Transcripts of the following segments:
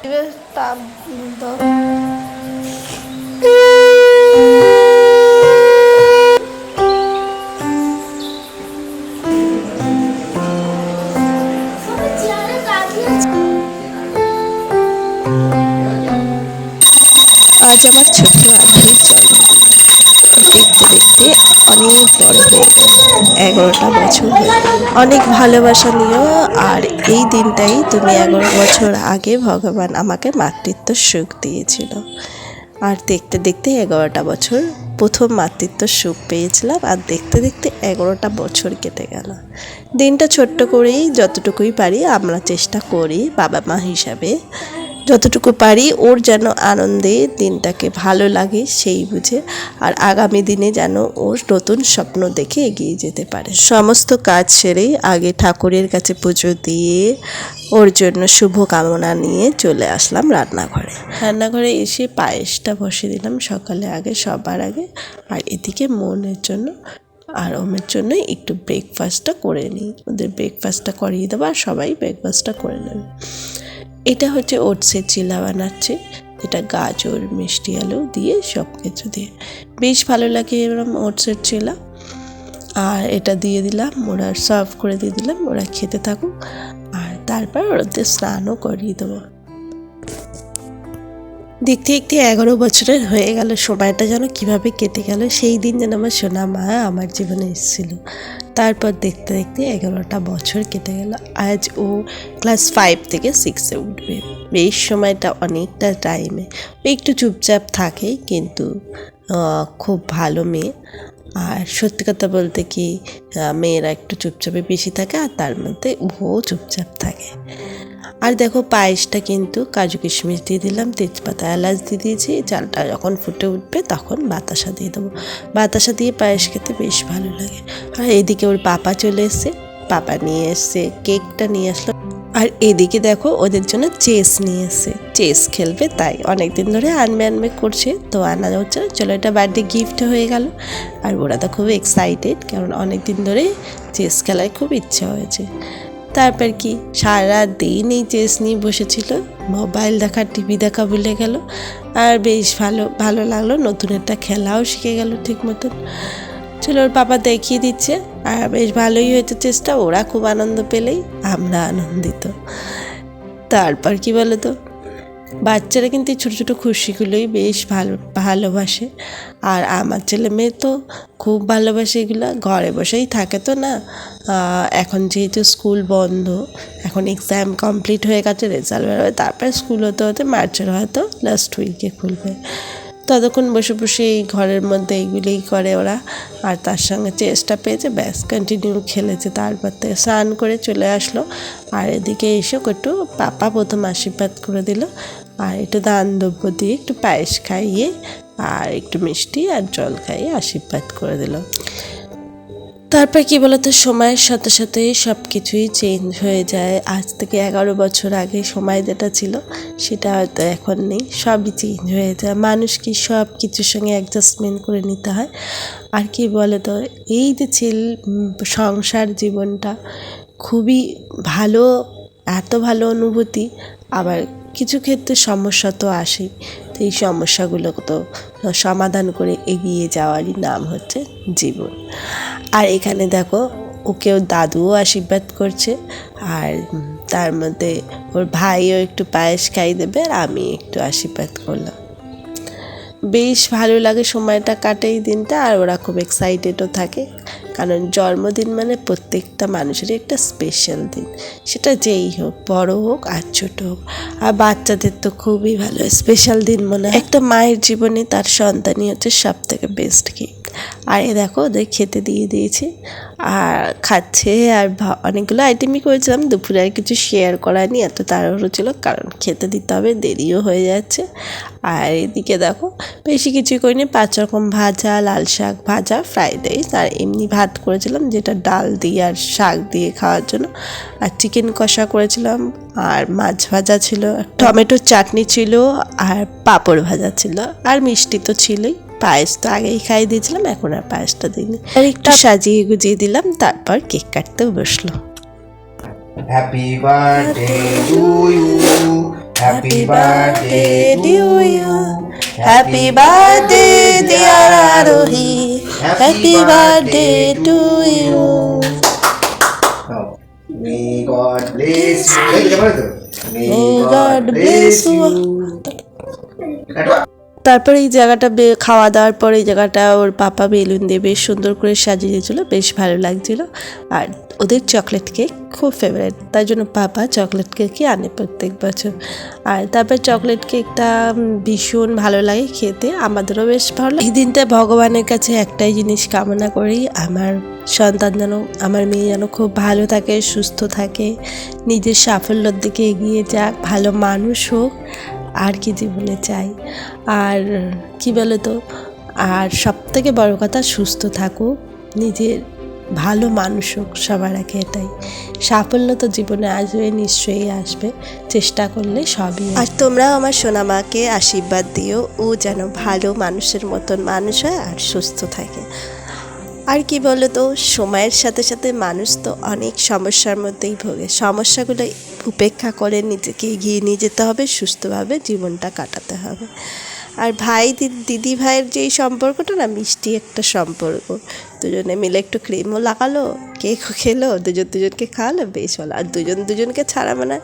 আজ আমার ছোট্ট আধারের জন্মদিন। দেখতে দেখতে অনেক বড় হয়ে গেল, 11টা বছর হয়ে গেল। অনেক ভালোবাসা নিও। আর এই দিনটাই তুমি 11 বছর আগে ভগবান আমাকে মাতৃত্ব সুখ দিয়েছিল। আর দেখতে দেখতে 11টা বছর প্রথম মাতৃত্ব সুখ পেয়েছিলাম। আর দেখতে দেখতে 11টা বছর কেটে গেল। দিনটা ছোট্ট করেই যতটুকুই পারি আমরা চেষ্টা করি বাবা মা হিসাবে, যতটুকু পারি ওর যেন আনন্দে দিনটাকে ভালো লাগে সেই বুঝে, আর আগামী দিনে যেন ওর নতুন স্বপ্ন দেখে এগিয়ে যেতে পারে। সমস্ত কাজ সেরেই আগে ঠাকুরের কাছে পুজো দিয়ে ওর জন্য শুভ কামনা নিয়ে চলে আসলাম রান্নাঘরে এসে পায়েসটা বসিয়ে দিলাম সকালে আগে, সবার আগে। আর এদিকে মনের জন্য আর ওমের জন্য একটু ব্রেকফাস্টটা করে নিই, ওদের ব্রেকফাস্টটা করিয়ে দেবো আর সবাই ব্রেকফাস্টটা করে নেবে। এটা হচ্ছে ওটসের চিলা বানাচ্ছি, এটা গাজর মিষ্টি আলু দিয়ে সব কিছু দিয়ে বেশ ভালো লাগে এরকম ওটসের চিলা। আর এটা দিয়ে দিলাম, ওরা সার্ভ করে দিয়ে দিলাম, ওরা খেতে থাকুক। আর তারপর ওদের স্নানও করিয়ে দেবো। দেখতে দেখতে 11 বছরের হয়ে গেল, সময়টা যেন কীভাবে কেটে গেল। সেই দিন যেন আমার সোনা মা আমার জীবনে এসেছিল। তারপর দেখতে দেখতে 11টা বছর কেটে গেল। আজ ও ক্লাস 5 থেকে 6-এ উঠবে। এই সময়টা অনেকটা টাইমে একটু চুপচাপ থাকে, কিন্তু খুব ভালো মেয়ে। আর সত্যি কথা বলতে কি, মেয়েরা একটু চুপচাপে বেশি থাকে, আর তার মধ্যে ও চুপচাপ থাকে। আর দেখো পায়েসটা কিন্তু কাজু কিশমিশ দিয়ে দিলাম, তেজপাতা এলাচ দিয়ে দিয়েছি। চালটা যখন ফুটে উঠবে তখন বাতাসা দিয়ে দেবো। বাতাসা দিয়ে পায়েস খেতে বেশ ভালো লাগে। আর এদিকে ওর পাপা চলে এসছে, পাপা নিয়ে এসছে কেকটা নিয়ে আসলো। আর এদিকে দেখো ওদের জন্য চেস নিয়ে এসছে, চেস খেলবে, তাই অনেকদিন ধরে আনবে করছে, তো আনা হচ্ছে। চলো, এটা বার্থডে গিফট হয়ে গেল। আর ওরা তো খুব এক্সাইটেড, কারণ অনেকদিন ধরে চেস খেলায় খুব ইচ্ছা হয়েছে। তারপর কি সারা দিন এই চেস নিয়ে বসেছিল, মোবাইল দেখা টিভি দেখা ভুলে গেল। আর বেশ ভালো লাগলো, নতুন একটা খেলাও শিখে গেল ঠিক মতন। চলো, ওর বাবা দেখিয়ে দিচ্ছে, আর বেশ ভালোই হয়েছে চেষ্টা। ওরা খুব আনন্দ পেলেই আমরা আনন্দিত। তারপর কি বলো তো, বাচ্চারা কিন্তু ছোটো ছোটো খুশিগুলোই বেশ ভালোবাসে। আর আমার ছেলে মেয়ে তো খুব ভালোবাসে এগুলো। ঘরে বসেই থাকে তো না, এখন যেহেতু স্কুল বন্ধ, এখন এক্সাম কমপ্লিট হয়ে গেছে, রেজাল্ট বেরোবে, তারপর স্কুল হতে হতে মার্চের হয়তো লাস্ট উইকে খুলবে। ততক্ষণ বসে বসে এই ঘরের মধ্যে এইগুলোই করে ওরা। আর তার সঙ্গে চেষ্টা পেয়েছে, ব্যাস কন্টিনিউ খেলেছে। তারপর থেকে স্নান করে চলে আসলো। আর এদিকে এসে একটু পাপা প্রথম আশীর্বাদ করে দিল, আর একটু দান দ্রব্য দিয়ে একটু পায়েস খাইয়ে আর একটু মিষ্টি আর জল খাইয়ে আশীর্বাদ করে দিল। তারপর কি বলতো, সময়ের সাথে সাথে সব কিছুই চেঞ্জ হয়ে যায়। আজ থেকে 11 বছর আগে সময় যেটা ছিল সেটা হয়তো এখন নেই, সবই চেঞ্জ হয়ে যায়। মানুষকে সব কিছুর সঙ্গে অ্যাডজাস্টমেন্ট করে নিতে হয়। আর কি বলতো, এই যে সংসার জীবনটা খুবই ভালো, এত ভালো অনুভূতি। আবার কিছু ক্ষেত্রে সমস্যা তো আসেই, তো এই সমস্যাগুলো তো সমাধান করে এগিয়ে যাওয়ারই নাম হচ্ছে জীবন। আর এখানে দেখো ওকেও দাদুও আশীর্বাদ করছে, আর তার মধ্যে ওর ভাইও একটু পায়েস খাই দেবে, আর আমি একটু আশীর্বাদ করলাম। বেশ ভালো লাগে, সময়টা কাটে এই দিনটা। আর ওরা খুব এক্সাইটেডও থাকে, কারণ জন্মদিন মানে প্রত্যেকটা মানুষেরই একটা স্পেশাল দিন, সেটা যেই হোক, বড় হোক আর ছোট হোক। আর বাচ্চাদের তো খুবই ভালো স্পেশাল দিন মনে হয়। একটা মায়ের জীবনে তার সন্তানই হচ্ছে সব থেকে বেস্ট গিফট। আর এ দেখো ওদের খেতে দিয়ে দিয়েছি, আর খাচ্ছে। আর অনেকগুলো আইটেমই করেছিলাম, দুপুরে আর কিছু শেয়ার করা নি, এত তাড়াহুড়ো ছিল, কারণ খেতে দিতে হবে, দেরিও হয়ে যাচ্ছে। আর এদিকে দেখো বেশি কিছুই করিনি, 5 রকম ভাজা, লাল শাক ভাজা, ফ্রাইড রাইস, আর এমনি ভাত করেছিলাম যেটা ডাল দিয়ে আর শাক দিয়ে খাওয়ার জন্য। আর চিকেন কষা করেছিলাম, আর মাছ ভাজা ছিল, টমেটোর চাটনি ছিল, আর পাঁপড় ভাজা ছিল, আর মিষ্টি তো ছিলই। পায়েস তো আগেই খাইয়ে দিয়েছিলাম, এখন আর পায়েসটা দিইনি। আর একটু সাজিয়ে গুজিয়ে দিলাম, তারপর কেক কাটতে বসলো। Happy birthday to you, Happy birthday to you. Happy birthday dear Arohi. Happy birthday to you. May God bless you. May God bless you. তারপর এই জায়গাটা খাওয়া দাওয়ার পর এই জায়গাটা ওর পাপা বেলুন দিয়ে বেশ সুন্দর করে সাজিয়ে দিয়েছিলো, বেশ ভালো লাগছিল। আর ওদের চকলেট কেক খুব ফেভারিট, তাই জন্য পাপা চকলেট কেকই আনে প্রত্যেক বছর। আর তারপর চকলেট কেকটা ভীষণ ভালো লাগে খেতে, আমাদেরও বেশ ভালো লাগে। এই দিনটায় ভগবানের কাছে একটাই জিনিস কামনা করি, আমার সন্তান যেন, আমার মেয়ে যেন খুব ভালো থাকে, সুস্থ থাকে, নিজের সাফল্যের দিকে এগিয়ে যাক, ভালো মানুষ হোক, আর কি জীবনে চাই। আর কি বলে তো, আর সবথেকে বড় কথা সুস্থ থাকুক, নিজের ভালো মানুষ হোক, সবার আগে এটাই। সাফল্য তো জীবনে আসবে, নিশ্চয়ই আসবে, চেষ্টা করলে সবই। আর তোমরাও আমার সোনামাকে আশীর্বাদ দিও, ও যেন ভালো মানুষের মতন মানুষ হয় আর সুস্থ থাকে। আর কি বলো তো, সময়ের সাথে সাথে মানুষ তো অনেক সমস্যার মধ্যেই ভোগে, সমস্যাগুলো উপেক্ষা করে নিজেকে এগিয়ে নিয়ে যেতে হবে, সুস্থভাবে জীবনটা কাটাতে হবে। আর ভাই দিদি ভাইয়ের যেই সম্পর্কটা না, মিষ্টি একটা সম্পর্ক, দুজনে মিলে একটু ক্রিমও লাগালো, কেকও খেলো, দুজনকে খাওয়ালো, বেশ ভালো। আর দুজনকে ছাড়া মানে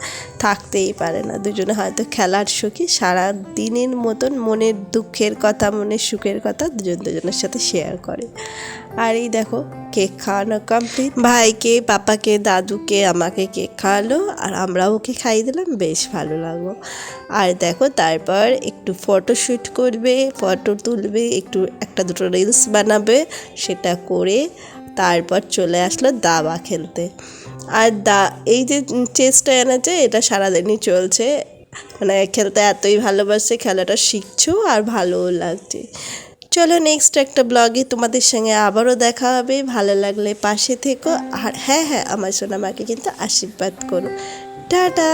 থাকতেই পারে না, দুজনে হয়তো খেলার শোকে সারা দিনের মতন মনের দুঃখের কথা, মনের সুখের কথা দুজনের সাথে শেয়ার করে। আর এই দেখো কেক খাওয়ানো কমপ্লিট, ভাইকে, পাপাকে, দাদুকে, আমাকে কেক খাওয়ালো, আর আমরাও ওকে খাইয়ে দিলাম, বেশ ভালো লাগলো। আর দেখো তারপর একটু ফটোশ্যুট করবে, ফটো তুলবে, একটু একটা দুটো রিলস বানাবে, সেটা করে তারপর চলে আসলো দাবা খেলতে। আর এই যে চেসটা এনেছে, এটা সারাদিনই চলছে, মানে খেলতে এতই ভালোবাসে, খেলাটা শিখছো আর ভালোও লাগছে। চলো নেক্সট একটা ব্লগে তোমাদের সঙ্গে আবারও দেখা হবে, ভালো লাগলে পাশে থেকো, আর হ্যাঁ আমার সোনামাকে কিন্তু আশীর্বাদ করো। টাটা।